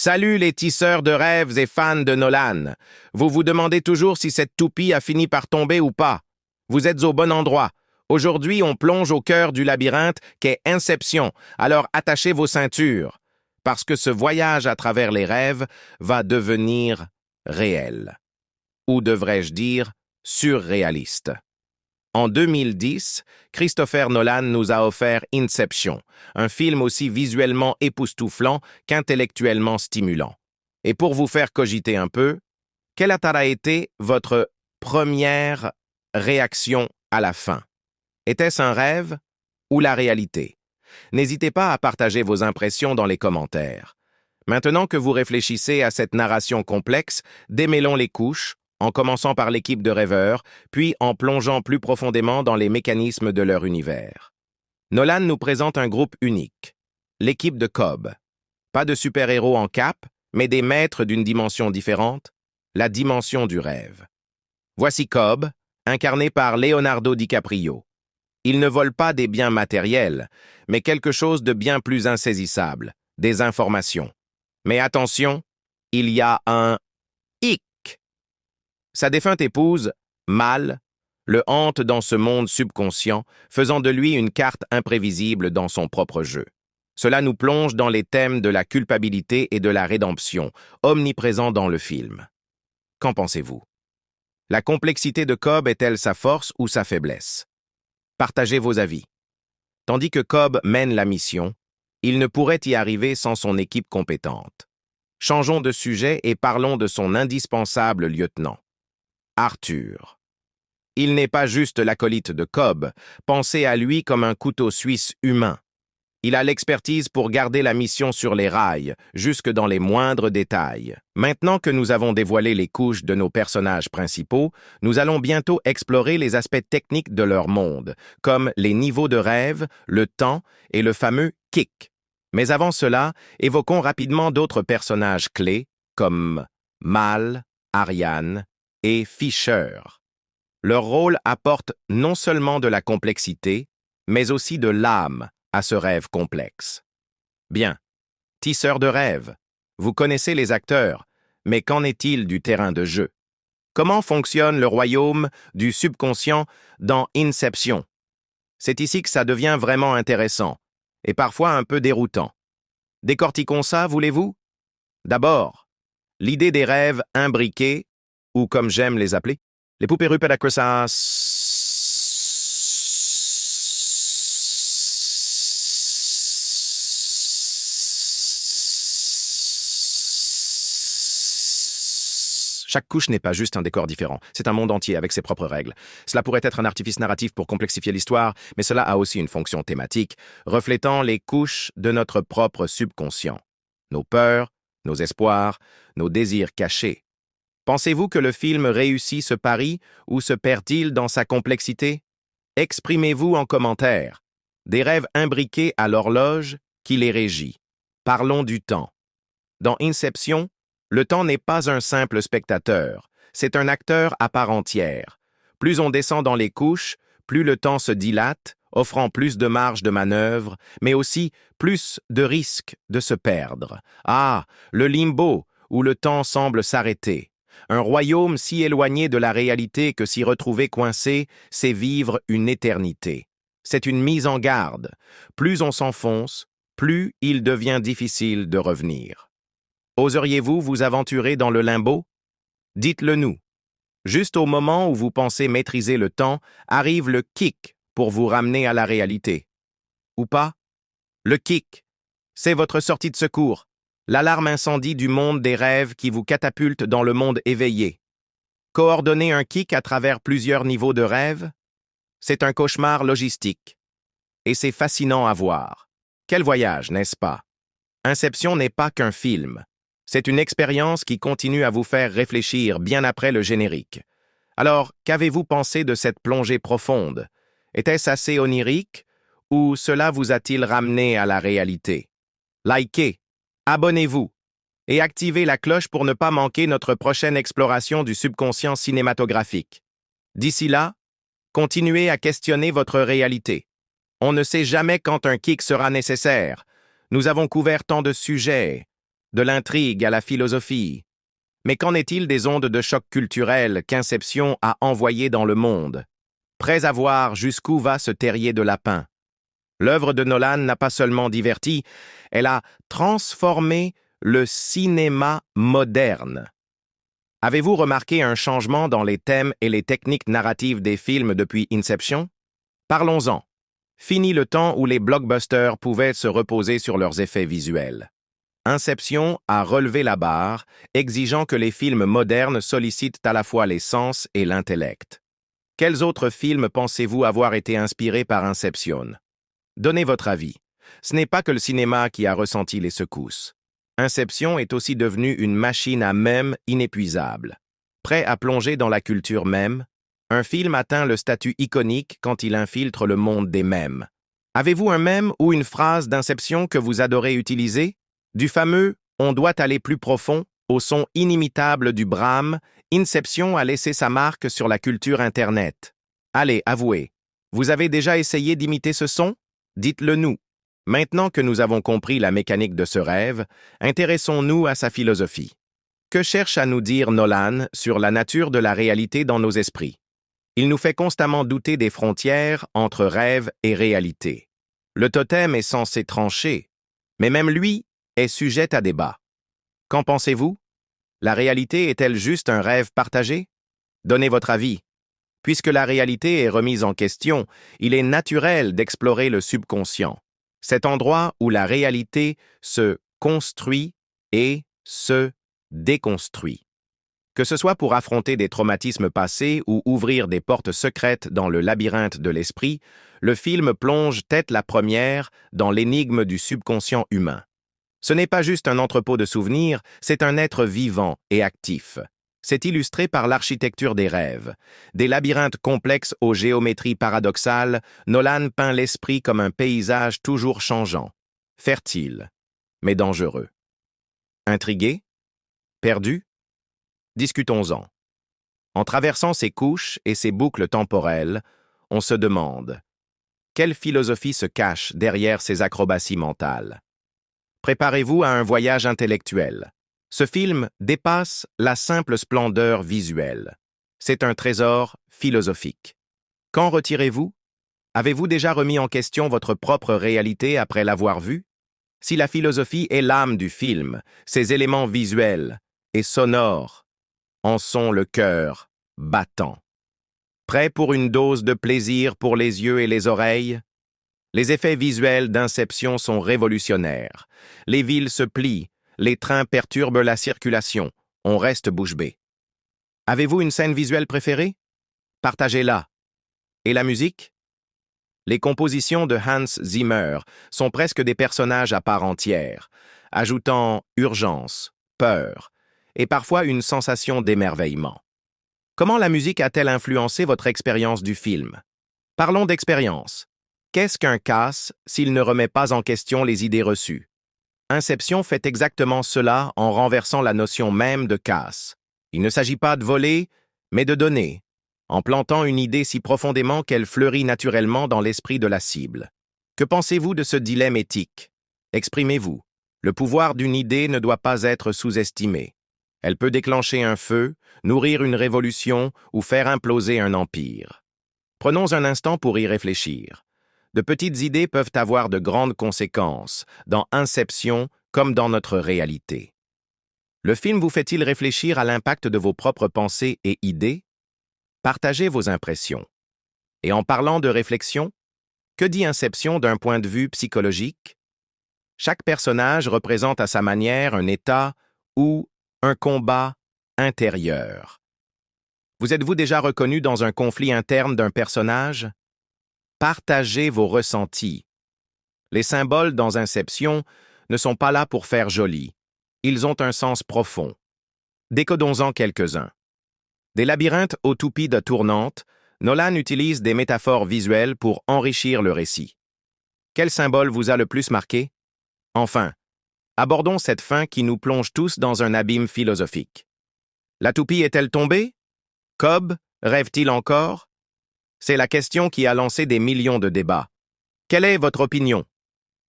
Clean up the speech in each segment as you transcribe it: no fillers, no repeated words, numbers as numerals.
Salut les tisseurs de rêves et fans de Nolan. Vous vous demandez toujours si cette toupie a fini par tomber ou pas. Vous êtes au bon endroit. Aujourd'hui, on plonge au cœur du labyrinthe qu'est Inception, alors attachez vos ceintures. Parce que ce voyage à travers les rêves va devenir réel. Ou devrais-je dire, surréaliste. En 2010, Christopher Nolan nous a offert Inception, un film aussi visuellement époustouflant qu'intellectuellement stimulant. Et pour vous faire cogiter un peu, quelle a été votre première réaction à la fin? Était-ce un rêve ou la réalité? N'hésitez pas à partager vos impressions dans les commentaires. Maintenant que vous réfléchissez à cette narration complexe, démêlons les couches, en commençant par l'équipe de rêveurs, puis en plongeant plus profondément dans les mécanismes de leur univers. Nolan nous présente un groupe unique, l'équipe de Cobb. Pas de super-héros en cape, mais des maîtres d'une dimension différente, la dimension du rêve. Voici Cobb, incarné par Leonardo DiCaprio. Il ne vole pas des biens matériels, mais quelque chose de bien plus insaisissable, des informations. Mais attention, il y a un hic. Sa défunte épouse, Mal, le hante dans ce monde subconscient, faisant de lui une carte imprévisible dans son propre jeu. Cela nous plonge dans les thèmes de la culpabilité et de la rédemption, omniprésents dans le film. Qu'en pensez-vous? La complexité de Cobb est-elle sa force ou sa faiblesse? Partagez vos avis. Tandis que Cobb mène la mission, il ne pourrait y arriver sans son équipe compétente. Changeons de sujet et parlons de son indispensable lieutenant. Arthur. Il n'est pas juste l'acolyte de Cobb, pensez à lui comme un couteau suisse humain. Il a l'expertise pour garder la mission sur les rails, jusque dans les moindres détails. Maintenant que nous avons dévoilé les couches de nos personnages principaux, nous allons bientôt explorer les aspects techniques de leur monde, comme les niveaux de rêve, le temps et le fameux kick. Mais avant cela, évoquons rapidement d'autres personnages clés, comme Mal, Ariane et Fisher. Leur rôle apporte non seulement de la complexité, mais aussi de l'âme à ce rêve complexe. Bien, tisseurs de rêves, vous connaissez les acteurs, mais qu'en est-il du terrain de jeu? Comment fonctionne le royaume du subconscient dans Inception? C'est ici que ça devient vraiment intéressant, et parfois un peu déroutant. Décortiquons ça, voulez-vous? D'abord, l'idée des rêves imbriqués, ou comme j'aime les appeler, les poupées rupédacrosas. Chaque couche n'est pas juste un décor différent, c'est un monde entier avec ses propres règles. Cela pourrait être un artifice narratif pour complexifier l'histoire, mais cela a aussi une fonction thématique, reflétant les couches de notre propre subconscient. Nos peurs, nos espoirs, nos désirs cachés. Pensez-vous que le film réussit ce pari ou se perd-il dans sa complexité? Exprimez-vous en commentaire. Des rêves imbriqués à l'horloge qui les régit. Parlons du temps. Dans Inception, le temps n'est pas un simple spectateur, c'est un acteur à part entière. Plus on descend dans les couches, plus le temps se dilate, offrant plus de marge de manœuvre, mais aussi plus de risques de se perdre. Ah, le limbo, où le temps semble s'arrêter. Un royaume si éloigné de la réalité que s'y retrouver coincé, c'est vivre une éternité. C'est une mise en garde. Plus on s'enfonce, plus il devient difficile de revenir. Oseriez-vous vous aventurer dans le limbo? Dites-le nous. Juste au moment où vous pensez maîtriser le temps, arrive le kick pour vous ramener à la réalité. Ou pas? Le kick, c'est votre sortie de secours, l'alarme incendie du monde des rêves qui vous catapulte dans le monde éveillé. Coordonner un kick à travers plusieurs niveaux de rêve? C'est un cauchemar logistique. Et c'est fascinant à voir. Quel voyage, n'est-ce pas? Inception n'est pas qu'un film. C'est une expérience qui continue à vous faire réfléchir bien après le générique. Alors, qu'avez-vous pensé de cette plongée profonde? Était-ce assez onirique ou cela vous a-t-il ramené à la réalité? Likez, abonnez-vous et activez la cloche pour ne pas manquer notre prochaine exploration du subconscient cinématographique. D'ici là, continuez à questionner votre réalité. On ne sait jamais quand un kick sera nécessaire. Nous avons couvert tant de sujets. de l'intrigue à la philosophie. Mais qu'en est-il des ondes de choc culturel qu'Inception a envoyées dans le monde? Prêts à voir jusqu'où va ce terrier de lapin. L'œuvre de Nolan n'a pas seulement diverti, elle a transformé le cinéma moderne. Avez-vous remarqué un changement dans les thèmes et les techniques narratives des films depuis Inception? Parlons-en. Fini le temps où les blockbusters pouvaient se reposer sur leurs effets visuels. Inception a relevé la barre, exigeant que les films modernes sollicitent à la fois les sens et l'intellect. Quels autres films pensez-vous avoir été inspirés par Inception? Donnez votre avis. Ce n'est pas que le cinéma qui a ressenti les secousses. Inception est aussi devenu une machine à mèmes inépuisable. Prêt à plonger dans la culture mème, un film atteint le statut iconique quand il infiltre le monde des mèmes. Avez-vous un mème ou une phrase d'Inception que vous adorez utiliser? Du fameux « on doit aller plus profond » au son inimitable du Brahms, Inception a laissé sa marque sur la culture Internet. Allez, avouez, vous avez déjà essayé d'imiter ce son? Dites-le nous. Maintenant que nous avons compris la mécanique de ce rêve, intéressons-nous à sa philosophie. Que cherche à nous dire Nolan sur la nature de la réalité dans nos esprits? Il nous fait constamment douter des frontières entre rêve et réalité. Le totem est censé trancher, mais même lui est sujet à débat. Qu'en pensez-vous? La réalité est-elle juste un rêve partagé? Donnez votre avis. Puisque la réalité est remise en question, il est naturel d'explorer le subconscient, cet endroit où la réalité se construit et se déconstruit. Que ce soit pour affronter des traumatismes passés ou ouvrir des portes secrètes dans le labyrinthe de l'esprit, le film plonge tête la première dans l'énigme du subconscient humain. Ce n'est pas juste un entrepôt de souvenirs, c'est un être vivant et actif. C'est illustré par l'architecture des rêves. Des labyrinthes complexes aux géométries paradoxales, Nolan peint l'esprit comme un paysage toujours changeant, fertile, mais dangereux. Intrigué? Perdu? Discutons-en. En traversant ces couches et ces boucles temporelles, on se demande quelle philosophie se cache derrière ces acrobaties mentales? Préparez-vous à un voyage intellectuel. Ce film dépasse la simple splendeur visuelle. C'est un trésor philosophique. Qu'en retirez-vous? Avez-vous déjà remis en question votre propre réalité après l'avoir vue? Si la philosophie est l'âme du film, ses éléments visuels et sonores en sont le cœur battant. Prêt pour une dose de plaisir pour les yeux et les oreilles? Les effets visuels d'Inception sont révolutionnaires. Les villes se plient, les trains perturbent la circulation, on reste bouche bée. Avez-vous une scène visuelle préférée? Partagez-la. Et la musique? Les compositions de Hans Zimmer sont presque des personnages à part entière, ajoutant urgence, peur, et parfois une sensation d'émerveillement. Comment la musique a-t-elle influencé votre expérience du film? Parlons d'expérience. Qu'est-ce qu'un casse s'il ne remet pas en question les idées reçues? Inception fait exactement cela en renversant la notion même de casse. Il ne s'agit pas de voler, mais de donner, en plantant une idée si profondément qu'elle fleurit naturellement dans l'esprit de la cible. Que pensez-vous de ce dilemme éthique? Exprimez-vous. Le pouvoir d'une idée ne doit pas être sous-estimé. Elle peut déclencher un feu, nourrir une révolution ou faire imploser un empire. Prenons un instant pour y réfléchir. De petites idées peuvent avoir de grandes conséquences, dans Inception comme dans notre réalité. Le film vous fait-il réfléchir à l'impact de vos propres pensées et idées? Partagez vos impressions. Et en parlant de réflexion, que dit Inception d'un point de vue psychologique? Chaque personnage représente à sa manière un état ou un combat intérieur. Vous êtes-vous déjà reconnu dans un conflit interne d'un personnage? Partagez vos ressentis. Les symboles dans Inception ne sont pas là pour faire joli. Ils ont un sens profond. Décodons-en quelques-uns. Des labyrinthes aux toupies de tournantes, Nolan utilise des métaphores visuelles pour enrichir le récit. Quel symbole vous a le plus marqué? Enfin, abordons cette fin qui nous plonge tous dans un abîme philosophique. La toupie est-elle tombée? Cobb rêve-t-il encore? C'est la question qui a lancé des millions de débats. Quelle est votre opinion?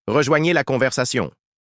Rejoignez la conversation.